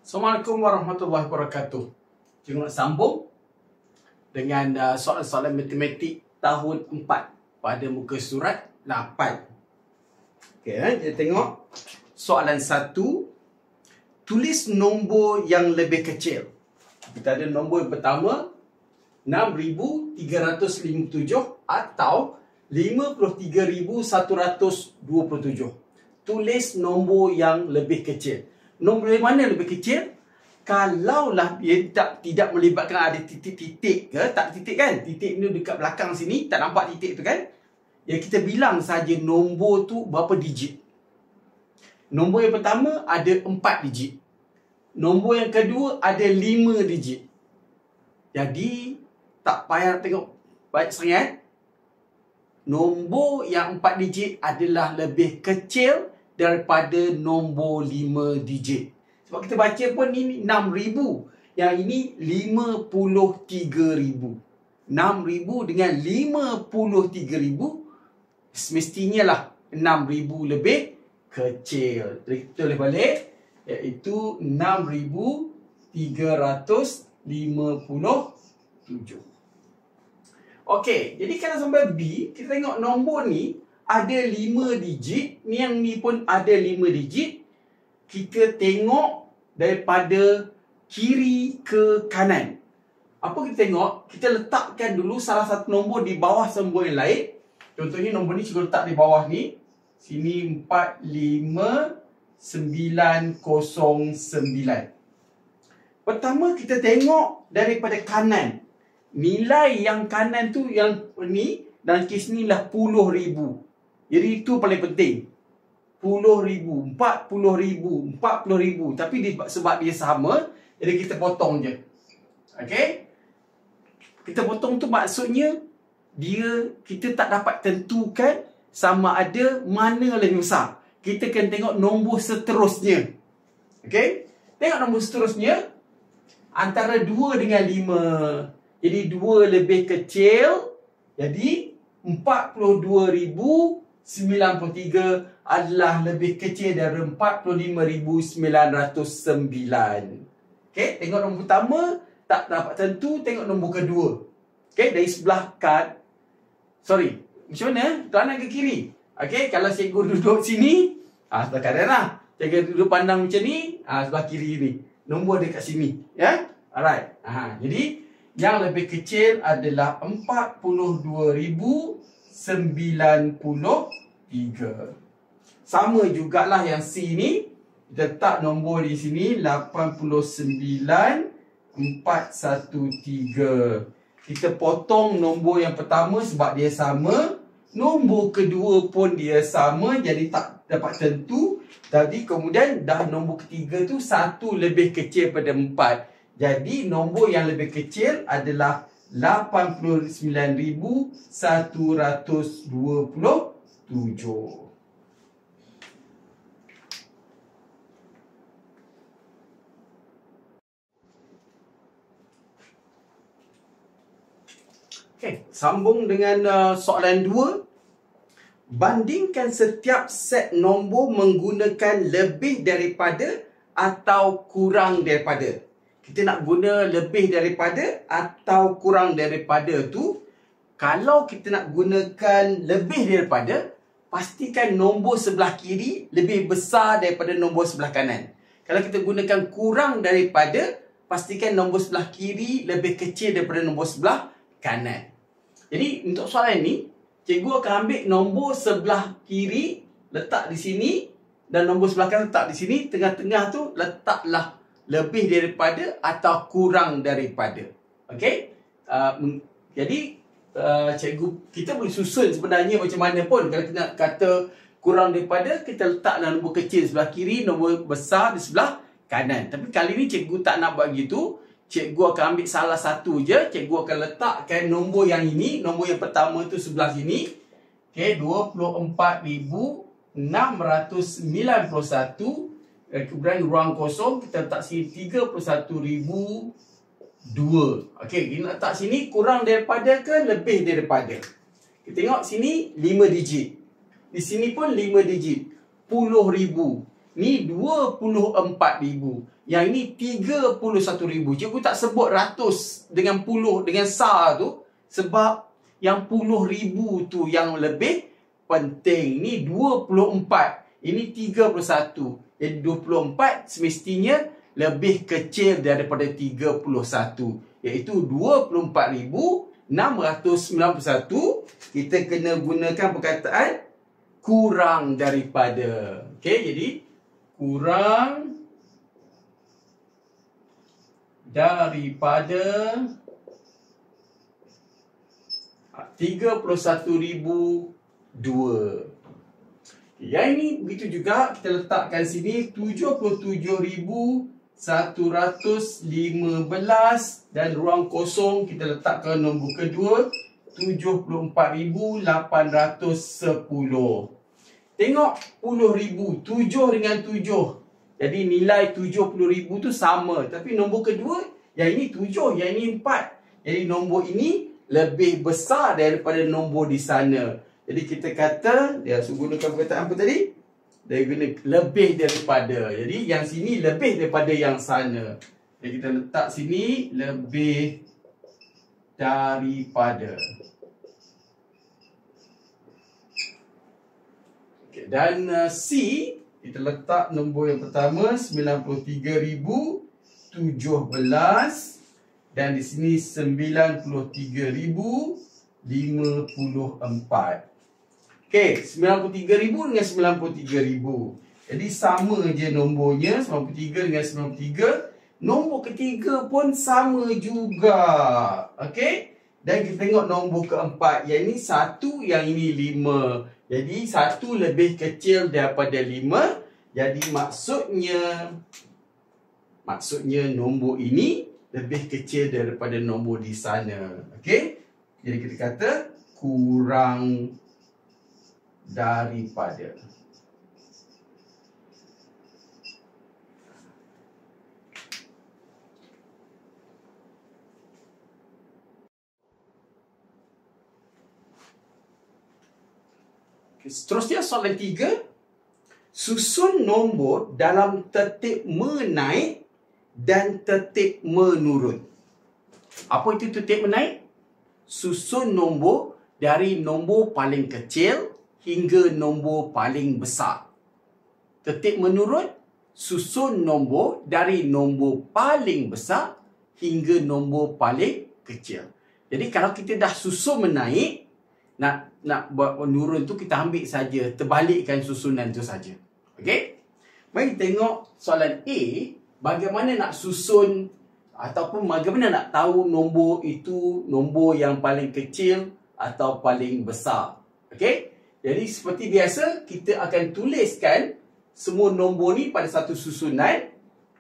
Assalamualaikum warahmatullahi wabarakatuh. Cikgu nak sambung dengan soalan-soalan matematik tahun 4 pada muka surat 8. Okey, kita tengok soalan 1. Tulis nombor yang lebih kecil. Kita ada nombor yang pertama 6,357 atau 53,127. Tulis nombor yang lebih kecil. Nombor yang mana lebih kecil? Kalaulah dia tidak melibatkan ada titik-titik ke, tak titik kan? Titik ni dekat belakang sini, tak nampak titik tu kan? Ya, kita bilang saja nombor tu berapa digit. Nombor yang pertama ada 4 digit. Nombor yang kedua ada 5 digit. Jadi, tak payah tengok banyak sangat. Nombor yang 4 digit adalah lebih kecil daripada nombor 5 digit. Sebab kita baca pun ini 6,000. Yang ini 53,000. 6,000 dengan 53,000 semestinya lah 6,000 lebih kecil. Jadi kita boleh balik, iaitu 6,357. Okey, jadi kalau sampai B, kita tengok nombor ni ada 5 digit, yang ni pun ada 5 digit. Kita tengok daripada kiri ke kanan. Apa kita tengok? Kita letakkan dulu salah satu nombor di bawah nombor yang lain. Contohnya nombor ni cikgu letak di bawah ni. Sini 45909. Pertama kita tengok daripada kanan. Nilai yang kanan tu yang ni, dalam kes ni lah 10,000. Jadi itu paling penting. 10,000, 40,000, 40,000. Tapi sebab dia sama, jadi kita potong je. Okey? Kita potong tu maksudnya kita tak dapat tentukan sama ada mana lebih besar. Kita kena tengok nombor seterusnya. Okey? Tengok nombor seterusnya antara 2 dengan 5. Jadi 2 lebih kecil. Jadi 42,093 adalah lebih kecil dari 45,909. Okey, tengok nombor pertama tak dapat tentu, tengok nombor kedua. Okey, dari sebelah macam mana? Kanan ke kiri? Okey, kalau cikgu duduk sini, sebelah kanan lah. Cikgu duduk pandang macam ni, sebelah kiri ni. Nombor dekat sini, ya. Alright. Jadi yang lebih kecil adalah 42,093. Sama jugalah yang C ni. Kita letak nombor di sini 89,413. Kita potong nombor yang pertama sebab dia sama. Nombor kedua pun dia sama. Jadi tak dapat tentu. Jadi kemudian dah nombor ketiga tu 1 lebih kecil pada 4. Jadi nombor yang lebih kecil adalah 89,127. Okey, sambung dengan soalan 2. Bandingkan setiap set nombor menggunakan lebih daripada atau kurang daripada. Kita nak guna lebih daripada atau kurang daripada tu. Kalau kita nak gunakan lebih daripada, pastikan nombor sebelah kiri lebih besar daripada nombor sebelah kanan. Kalau kita gunakan kurang daripada, pastikan nombor sebelah kiri lebih kecil daripada nombor sebelah kanan. Jadi untuk soalan ni, cikgu akan ambil nombor sebelah kiri letak di sini dan nombor sebelah kanan letak di sini. Tengah-tengah tu letaklah lebih daripada atau kurang daripada. Okey? Jadi cikgu, kita boleh susun sebenarnya macam mana pun. Kalau kita nak kata kurang daripada, kita letaklah nombor kecil sebelah kiri, nombor besar di sebelah kanan. Tapi kali ni cikgu tak nak buat begitu. Cikgu akan ambil salah satu je. Cikgu akan letakkan nombor yang ini. Nombor yang pertama tu sebelah sini. Okey, 24,691. Kemudian ruang kosong kita letak sini 31,002. Okey, kita letak sini kurang daripada ke lebih daripada. Kita tengok sini 5 digit. Di sini pun 5 digit. 10,000. Ni 24,000. Yang ini 31,000. Cikgu tak sebut ratus dengan puluh dengan sar tu sebab yang 10,000 tu yang lebih penting. Ni 24. Ini 31. Jadi 24 semestinya lebih kecil daripada 31. Iaitu 24,691. Kita kena gunakan perkataan kurang daripada. Okey, jadi kurang daripada 31,002. Yang ini begitu juga kita letakkan sini 77,115 dan ruang kosong kita letakkan nombor kedua 74,810. Tengok 10,000, 7 dengan 7. Jadi nilai 70,000 tu sama. Tapi nombor kedua, yang ini 7, yang ini 4. Jadi nombor ini lebih besar daripada nombor di sana. Jadi kita kata, dia gunakan perkataan apa tadi? Dia guna lebih daripada. Jadi yang sini lebih daripada yang sana. Jadi kita letak sini lebih daripada. Okay, dan C, kita letak nombor yang pertama 93,017 dan di sini 93,054. Okey, 93,000 dengan 93,000. Jadi sama je nombornya 93 dengan 93. Nombor ketiga pun sama juga. Okey? Dan kita tengok nombor keempat. Yang ini 1, yang ini 5. Jadi 1 lebih kecil daripada 5. Jadi maksudnya nombor ini lebih kecil daripada nombor di sana. Okey? Jadi kita kata kurang daripada. Seterusnya soalan 3. Susun nombor dalam tertib menaik dan tertib menurun. Apa itu tertib menaik? Susun nombor dari nombor paling kecil hingga nombor paling besar. Tertib menurun, susun nombor dari nombor paling besar hingga nombor paling kecil. Jadi kalau kita dah susun menaik, nak buat menurun tu kita ambil saja, terbalikkan susunan tu saja. Okey? Mari tengok soalan A, bagaimana nak susun ataupun bagaimana nak tahu nombor itu nombor yang paling kecil atau paling besar. Okey? Jadi seperti biasa kita akan tuliskan semua nombor ni pada satu susunan.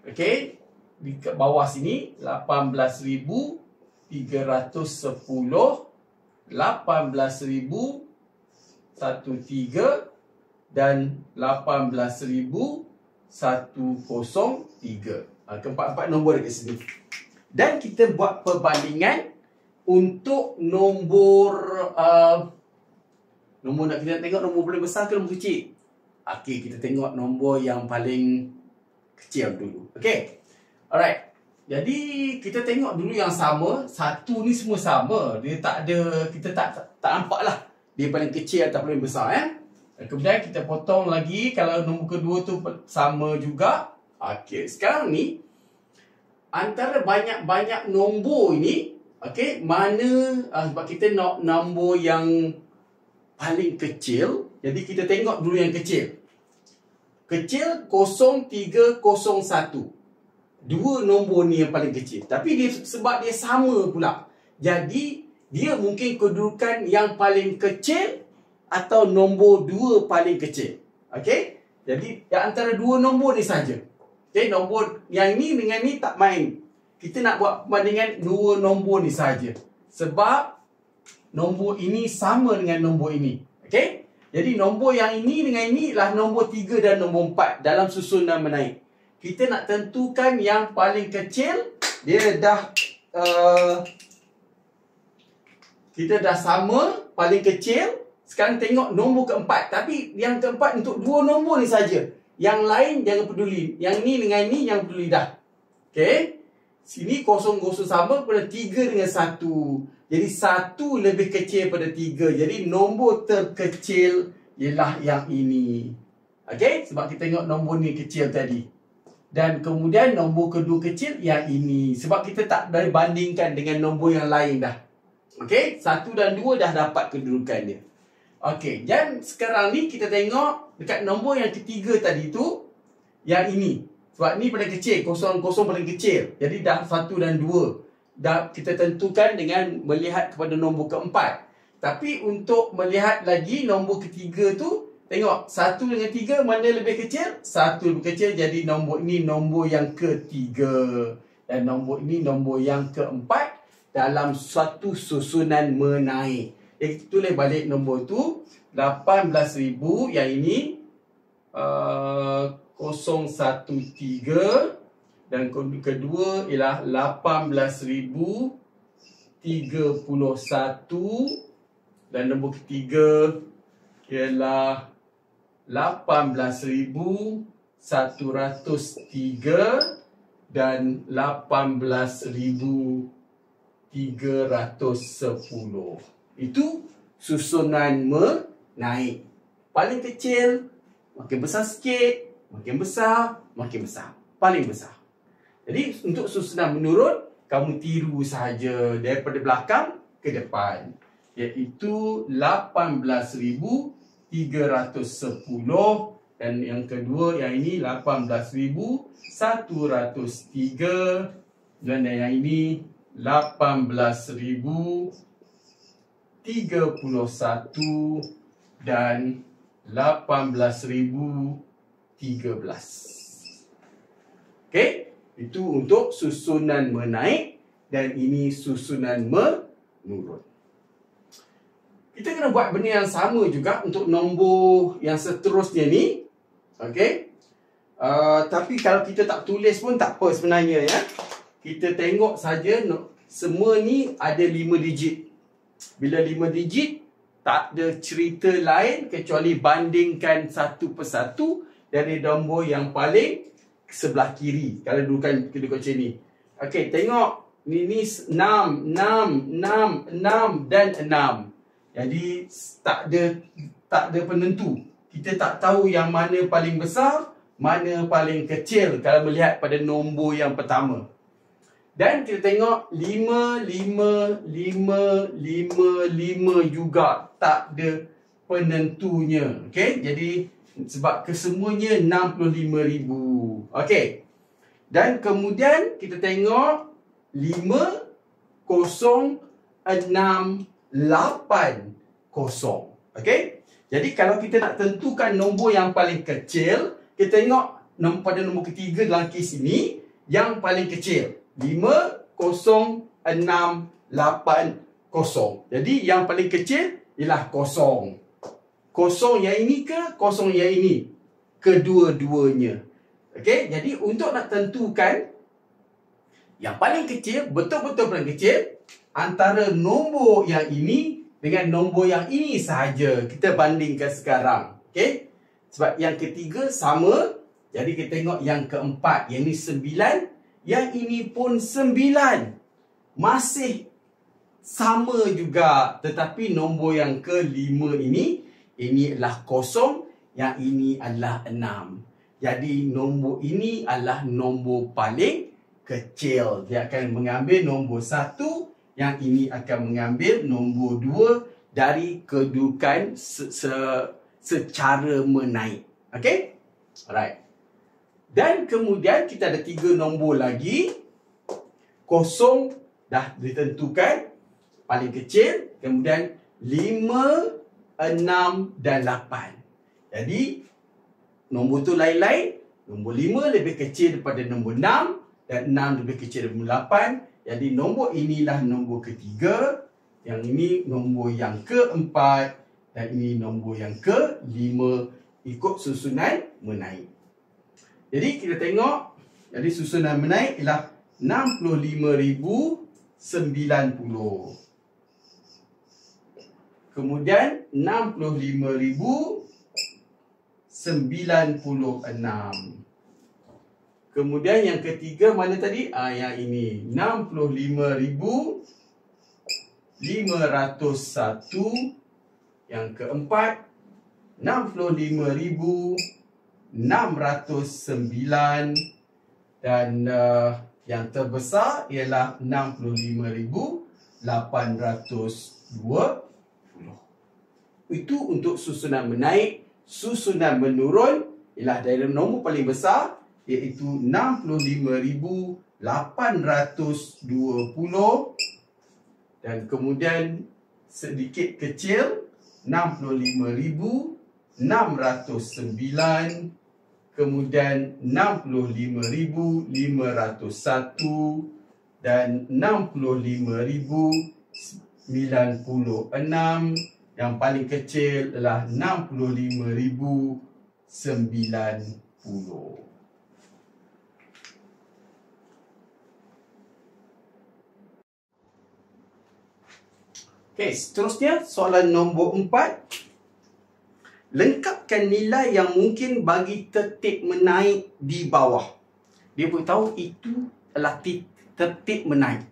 Okey? Di bawah sini 18,310, 18,013 dan 18,103. Keempat-empat nombor dekat sini. Dan kita buat perbandingan untuk nombor nak kita tengok nombor paling besar ke nombor kecil? Okey, kita tengok nombor yang paling kecil dulu. Okey. Alright. Jadi kita tengok dulu yang sama. Satu ni semua sama. Dia tak ada, kita tak nampak lah dia paling kecil atau paling besar Kemudian kita potong lagi. Kalau nombor kedua tu sama juga. Okey, sekarang ni antara banyak-banyak nombor ini, okey, mana sebab kita nak nombor yang paling kecil. Jadi kita tengok dulu yang kecil. Kecil 0301. Dua nombor ni yang paling kecil. Tapi dia sebab dia sama pula. Jadi dia mungkin kedudukan yang paling kecil atau nombor 2 paling kecil. Okey? Jadi antara dua nombor ni saja. Okey, nombor yang ni dengan ni tak main. Kita nak buat perbandingan dua nombor ni saja. Sebab nombor ini sama dengan nombor ini. Okey? Jadi nombor yang ini dengan ini adalah nombor 3 dan nombor 4 dalam susunan menaik. Kita nak tentukan yang paling kecil. Dia dah kita dah sama paling kecil. Sekarang tengok nombor keempat. Tapi yang keempat untuk dua nombor ni saja. Yang lain jangan peduli. Yang ni dengan ni yang peduli dah. Okey. Sini kosong sama pada 3 dengan 1. Jadi 1 lebih kecil pada 3. Jadi nombor terkecil ialah yang ini. Okey, sebab kita tengok nombor ni kecil tadi. Dan kemudian nombor kedua kecil yang ini. Sebab kita tak boleh bandingkan dengan nombor yang lain dah. Okey, 1 dan 2 dah dapat kedudukan dia. Okey, dan sekarang ni kita tengok dekat nombor yang ketiga tadi tu, yang ini. Sebab ni paling kecil, kosong paling kecil. Jadi dah 1 dan 2. Dah kita tentukan dengan melihat kepada nombor keempat. Tapi untuk melihat lagi nombor ketiga tu, tengok 1 dengan 3 mana lebih kecil? 1 lebih kecil, jadi nombor ini nombor yang ketiga. Dan nombor ini nombor yang keempat dalam suatu susunan menaik. Jadi tulis balik nombor tu, 18,000 yang ini 013, dan kedua ialah 18,031, dan nombor ketiga ialah 18,103 dan 18,310. Itu susunan menaik. Paling kecil makin besar sikit, makin besar, makin besar. Paling besar. Jadi untuk susunan menurun, kamu tiru sahaja daripada belakang ke depan. Iaitu 18,310, dan yang kedua yang ini 18,103, dan yang ini 18,031 dan 18,013. Okey, itu untuk susunan menaik, dan ini susunan menurun. Kita kena buat benda yang sama juga untuk nombor yang seterusnya ni. Okey. Tapi kalau kita tak tulis pun tak apa sebenarnya ya. Kita tengok saja semua ni ada 5 digit. Bila 5 digit, tak ada cerita lain kecuali bandingkan satu persatu dari nombor yang paling sebelah kiri. Kalau dudukan macam ni. Okey, tengok. Ni 6, 6, 6, 6 dan 6. Jadi tak ada penentu. Kita tak tahu yang mana paling besar, mana paling kecil kalau melihat pada nombor yang pertama. Dan kita tengok 5, 5, 5, 5, 5 juga tak ada penentunya. Okey, jadi sebab kesemuanya 65,000. Okey. Dan kemudian kita tengok 5, 0, 6, 8, 0. Okey. Jadi kalau kita nak tentukan nombor yang paling kecil, kita tengok pada nombor ketiga dalam kes ini yang paling kecil. 5, 0, 6, 8, 0. Jadi yang paling kecil ialah 0. 0 yang ini ke 0 yang ini? Kedua-duanya. Okey, jadi untuk nak tentukan yang paling kecil, betul-betul paling kecil, antara nombor yang ini dengan nombor yang ini sahaja kita bandingkan sekarang. Okey? Sebab yang ketiga sama. Jadi kita tengok yang keempat. Yang ini 9. Yang ini pun 9. Masih sama juga. Tetapi nombor yang kelima ini adalah 0. Yang ini adalah 6. Jadi nombor ini adalah nombor paling kecil. Dia akan mengambil nombor 1. Yang ini akan mengambil nombor 2 dari kedudukan secara menaik. Okey? Alright. Dan kemudian kita ada 3 nombor lagi. 0 dah ditentukan. Paling kecil. Kemudian 5, 6 dan 8. Jadi nombor tu lain-lain. Nombor 5 lebih kecil daripada nombor 6. Dan 6 lebih kecil daripada nombor 8. Jadi nombor inilah nombor ketiga, yang ini nombor yang keempat, dan ini nombor yang kelima ikut susunan menaik. Jadi kita tengok, jadi susunan menaik ialah 65,090. Kemudian 65,096. Kemudian yang ketiga mana tadi? Yang ini 65,501. Yang keempat 65,609. Dan yang terbesar ialah 65,820. Itu untuk susunan menaik. Susunan menurun ialah dari nombor paling besar, iaitu 65,820. Dan kemudian sedikit kecil 65,609. Kemudian 65,501 dan 65,096. Yang paling kecil adalah 65,090. Okey, seterusnya soalan nombor 4. Lengkapkan nilai yang mungkin bagi tertib menaik di bawah. Dia beritahu itu adalah tertib menaik.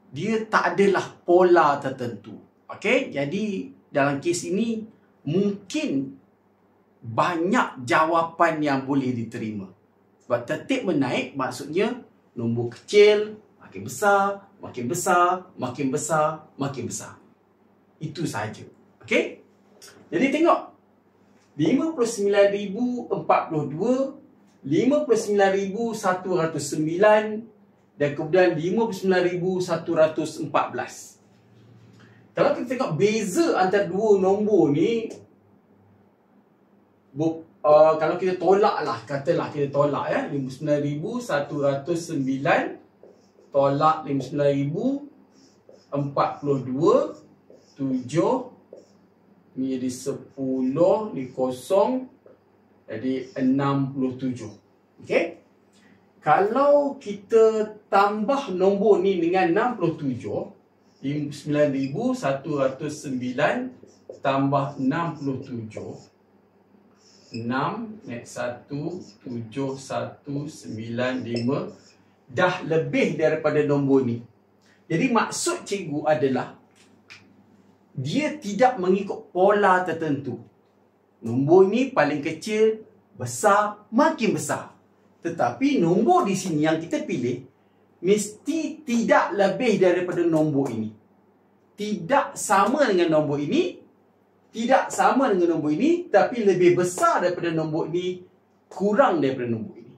Dia tak adalah pola tertentu. Okey, jadi dalam kes ini mungkin banyak jawapan yang boleh diterima. Sebab tertib menaik maksudnya nombor kecil makin besar, makin besar, makin besar, makin besar. Itu sahaja. Okey? Jadi tengok 59,042, 59,109 dan kemudian 59,114. Kalau kita tengok beza antara dua nombor ni, kalau kita tolak lah, katalah kita tolak 59,109 tolak 59,042, 7 ni jadi 10, ni kosong, jadi 67. Okey? Kalau kita tambah nombor ni dengan 67, 59,109 tambah 67, 6, 1, 7, 1, 9, 5, dah lebih daripada nombor ni. Jadi maksud cikgu adalah dia tidak mengikut pola tertentu. Nombor ni paling kecil, besar, makin besar. Tetapi nombor di sini yang kita pilih mesti tidak lebih daripada nombor ini. Tidak sama dengan nombor ini, tidak sama dengan nombor ini, tapi lebih besar daripada nombor ini, kurang daripada nombor ini.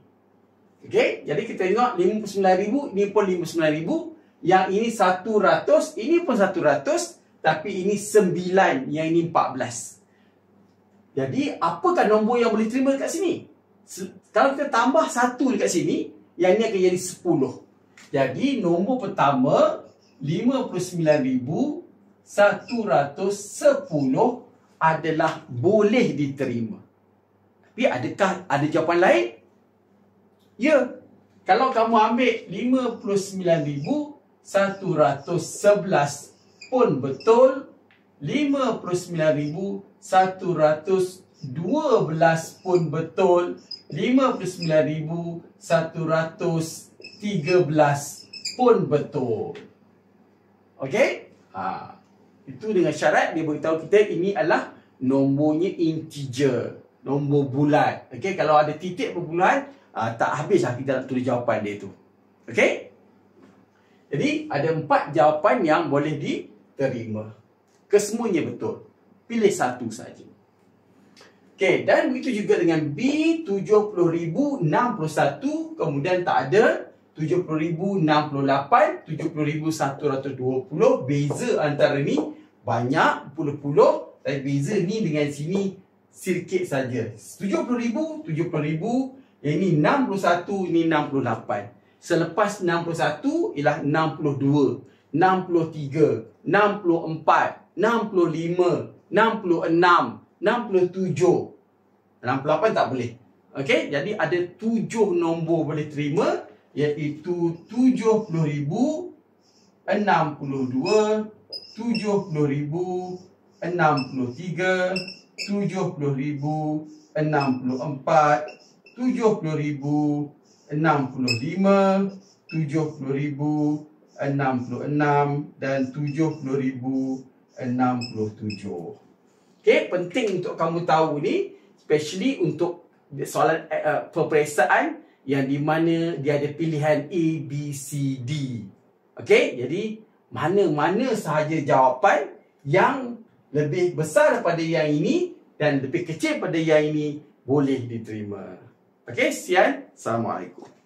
Okey, jadi kita tengok 59,000, ini pun 59,000, yang ini 100, ini pun 100, tapi ini 9, yang ini 14. Jadi, apakah nombor yang boleh terima dekat sini? Kalau kita tambah 1 dekat sini, yang ini akan jadi 10. Jadi, nombor pertama, 59,110 adalah boleh diterima. Tapi adakah ada jawapan lain? Ya. Kalau kamu ambil 59,111 pun betul, 59,112 pun betul, 59,113 pun betul. Okey? Itu dengan syarat dia beritahu kita ini adalah nombornya integer, nombor bulat. Okey, kalau ada titik perpuluhan, tak habislah kita nak tulis jawapan dia tu. Okey? Jadi ada 4 jawapan yang boleh diterima. Kesemuanya betul. Pilih satu saja. Okey, dan begitu juga dengan B, 70,061, kemudian tak ada 70,068, 70,120. Beza antara ni banyak puluh-puluh, tapi beza ni dengan sini sedikit saja. 70,000, 70,000, yang ini 61, ini 68. Selepas 61 ialah 62, 63, 64, 65, 66, 67. 68 tak boleh. Okey, jadi ada 7 nombor boleh terima, iaitu 70,000, 62, 70,000, 63, 70,000, 64, 70,000, 65, 70,000, 66 dan 70,067. Okey, penting untuk kamu tahu ni, especially untuk soalan peperiksaan yang di mana dia ada pilihan A, B, C, D. Okey, jadi mana-mana sahaja jawapan yang lebih besar daripada yang ini dan lebih kecil daripada yang ini boleh diterima. Okey, sekian. Assalamualaikum.